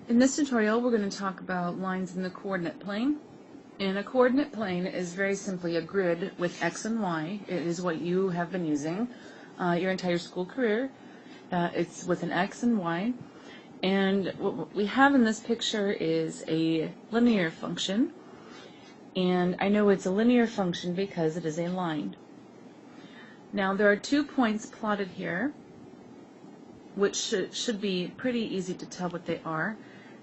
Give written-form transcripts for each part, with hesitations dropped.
In this tutorial, we're going to talk about lines in the coordinate plane. And a coordinate plane is very simply a grid with X and Y. It is what you have been using your entire school career. It's with an X and Y. And what we have in this picture is a linear function. And I know it's a linear function because it is a line. Now there are 2 points plotted here, which should be pretty easy to tell what they are.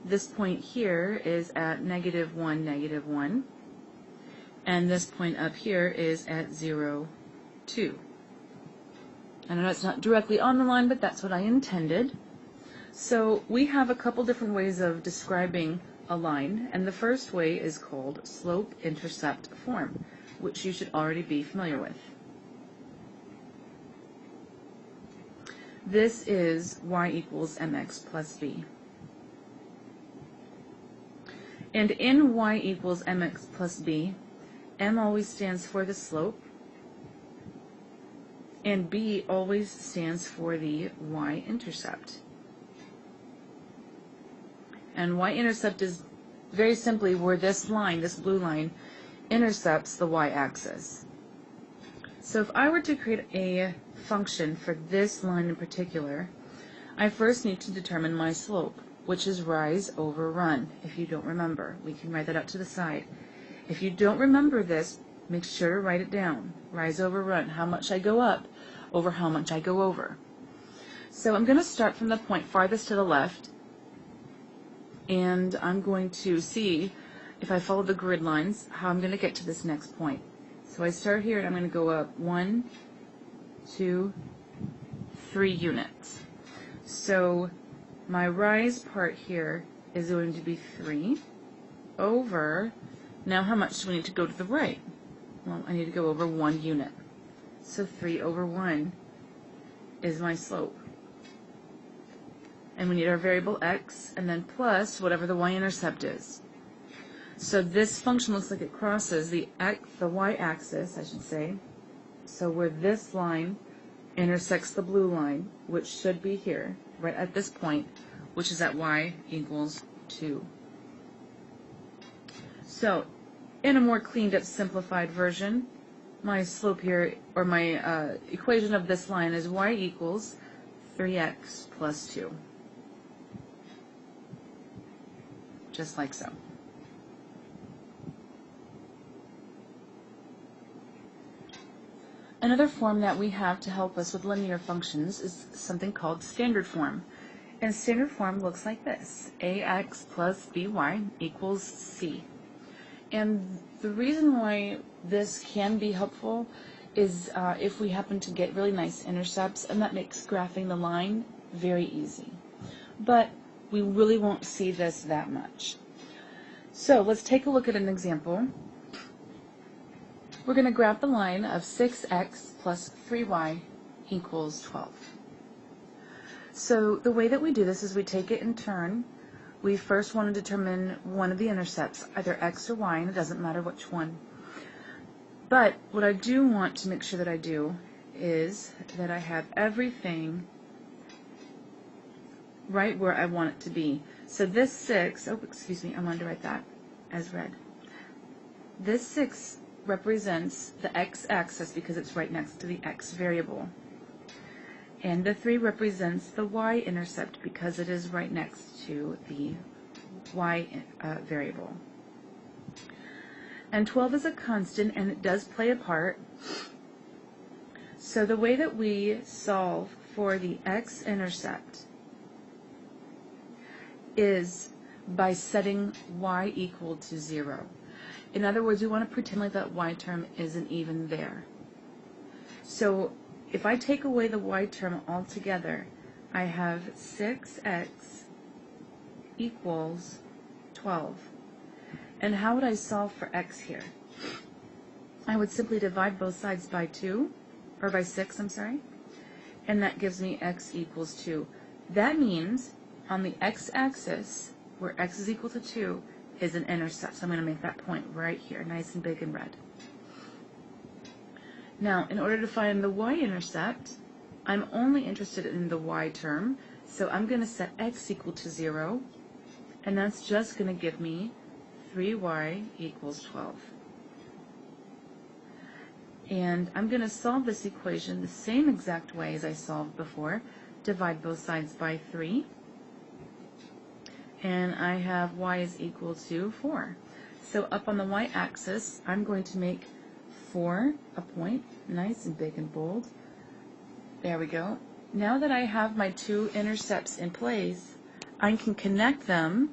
This point here is at -1, -1, and this point up here is at 0, 2. I know it's not directly on the line, but that's what I intended. So we have a couple different ways of describing a line, and the first way is called slope-intercept form, which you should already be familiar with. This is y equals mx plus b. And in y equals mx plus b, m always stands for the slope, and b always stands for the y-intercept. And y-intercept is very simply where this line, this blue line, intercepts the y-axis. So if I were to create a function for this line in particular, I first need to determine my slope, which is rise over run. If you don't remember, we can write that up to the side. If you don't remember this, make sure to write it down. Rise over run, how much I go up over how much I go over. So I'm going to start from the point farthest to the left, and I'm going to see, if I follow the grid lines, how I'm going to get to this next point. So I start here and I'm going to go up 1, 2, 3 units. So my rise part here is going to be 3 over, now how much do we need to go to the right? Well, I need to go over 1 unit. So 3 over 1 is my slope. And we need our variable x, and then plus whatever the y-intercept is. So this function looks like it crosses the y-axis, I should say. So where this line intersects the blue line, which should be here, right at this point, which is at y equals 2. So in a more cleaned up, simplified version, my slope here, or my equation of this line is y equals 3x plus 2. Just like so. Another form that we have to help us with linear functions is something called standard form. And standard form looks like this. ax plus by equals c. And the reason why this can be helpful is if we happen to get really nice intercepts, and that makes graphing the line very easy. But we really won't see this that much. So let's take a look at an example. We're going to graph the line of 6x plus 3y equals 12. So the way that we do this is we take it in turn. We first want to determine one of the intercepts, either x or y, and it doesn't matter which one. But what I do want to make sure that I do is that I have everything right where I want it to be. So this 6, oh excuse me, I wanted to write that as red. This 6 represents the x-axis because it's right next to the x variable. And the 3 represents the y-intercept because it is right next to the y variable. And 12 is a constant, and it does play a part. So the way that we solve for the x-intercept is by setting y equal to 0. In other words, we want to pretend like that y term isn't even there. So if I take away the y term altogether, I have 6x equals 12. And how would I solve for x here? I would simply divide both sides by 2, or by 6, I'm sorry, and that gives me x equals 2. That means on the x-axis, where x is equal to 2, is an intercept. So I'm going to make that point right here, nice and big and red. Now, in order to find the y-intercept, I'm only interested in the y term, so I'm going to set x equal to 0 and that's just going to give me 3y equals 12. And I'm going to solve this equation the same exact way as I solved before. Divide both sides by 3. And I have y is equal to 4. So up on the y-axis, I'm going to make 4 a point, nice and big and bold. There we go. Now that I have my two intercepts in place, I can connect them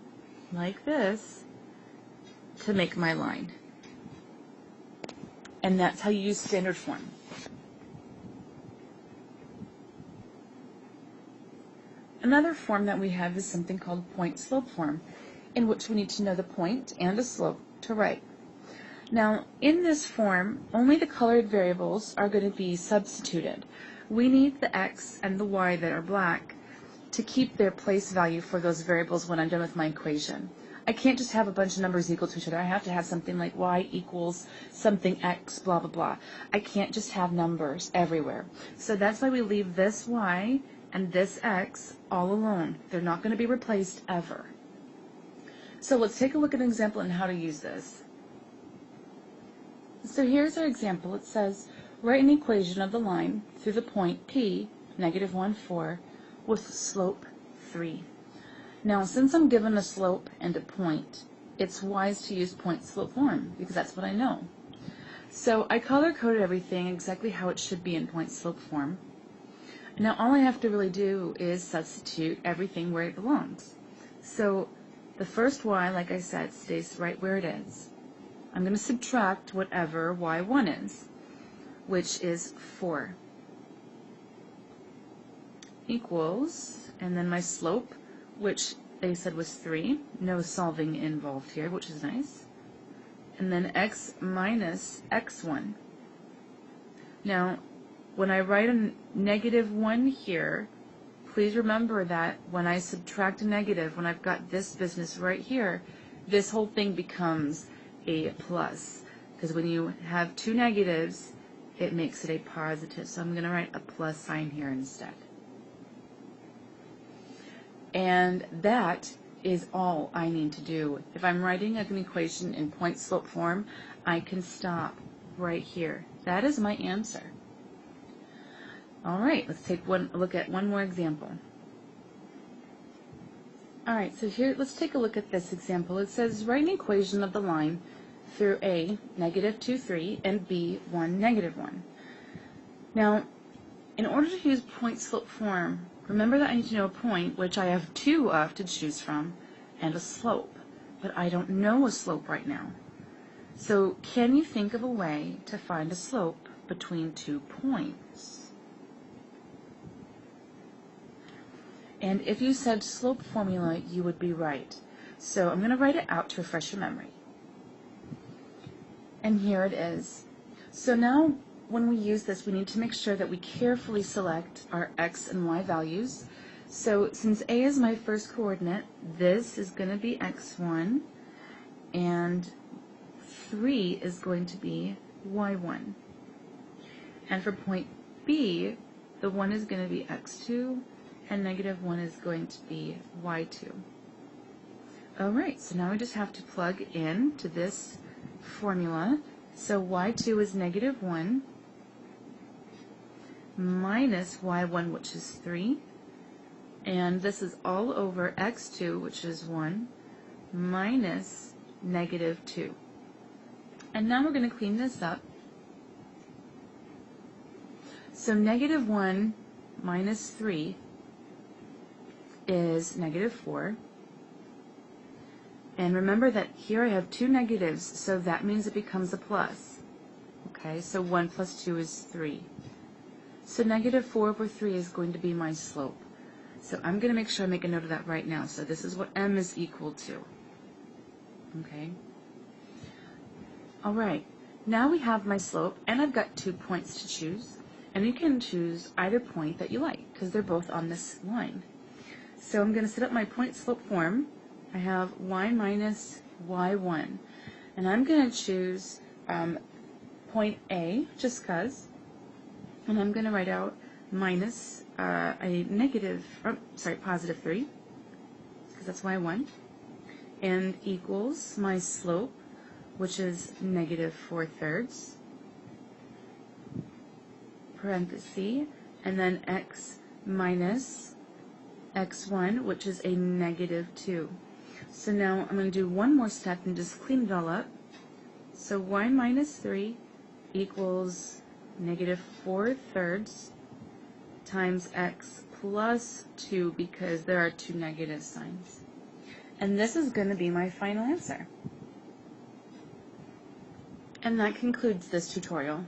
like this to make my line. And that's how you use standard form. Another form that we have is something called point-slope form, in which we need to know the point and a slope to write. Now, in this form, only the colored variables are going to be substituted. We need the x and the y that are black to keep their place value for those variables when I'm done with my equation. I can't just have a bunch of numbers equal to each other. I have to have something like y equals something x, blah, blah, blah. I can't just have numbers everywhere. So that's why we leave this y and this x all alone. They're not going to be replaced ever. So let's take a look at an example on how to use this. So here's our example. It says, write an equation of the line through the point P, negative 1, 4, with slope 3. Now, since I'm given a slope and a point, it's wise to use point-slope form, because that's what I know. So I color-coded everything exactly how it should be in point-slope form. Now all I have to really do is substitute everything where it belongs. So the first y, like I said, stays right where it is. I'm going to subtract whatever y1 is, which is 4, equals, and then my slope, which they said was 3. No solving involved here, which is nice. And then x minus x1. Now, when I write a negative 1 here, please remember that when I subtract a negative, when I've got this business right here, this whole thing becomes a plus. Because when you have two negatives, it makes it a positive. So I'm going to write a plus sign here instead. And that is all I need to do. If I'm writing an equation in point-slope form, I can stop right here. That is my answer. All right, let's take a look at one more example. All right, so here, let's take a look at this example. It says, write an equation of the line through A, negative 2, 3, and B, 1, negative 1. Now, in order to use point-slope form, remember that I need to know a point, which I have two of to choose from, and a slope. But I don't know a slope right now. So can you think of a way to find a slope between 2 points? And if you said slope formula, you would be right. So I'm going to write it out to refresh your memory. And here it is. So now when we use this, we need to make sure that we carefully select our x and y values. So since A is my first coordinate, this is going to be x1, and 3 is going to be y1. And for point B, the 1 is going to be x2, and negative 1 is going to be y2. Alright, so now we just have to plug in to this formula. So y2 is negative 1 minus y1, which is 3. And this is all over x2, which is 1, minus negative 2. And now we're going to clean this up. So negative 1 minus 3 is negative 4. And remember that here I have two negatives, so that means it becomes a plus. Okay, so 1 plus 2 is 3. So negative 4 over 3 is going to be my slope. So I'm going to make sure I make a note of that right now. So this is what m is equal to. Okay. All right. Now we have my slope, and I've got 2 points to choose. And you can choose either point that you like, because they're both on this line. So I'm going to set up my point-slope form. I have y minus y1. And I'm going to choose point A, just because. And I'm going to write out minus a positive 3, because that's y1. and equals my slope, which is negative 4/3, parenthesis, and then x minus x1, which is a negative 2. So now I'm going to do one more step and just clean it all up. So y minus 3 equals negative 4/3 times x plus 2, because there are two negative signs. And this is going to be my final answer. And that concludes this tutorial.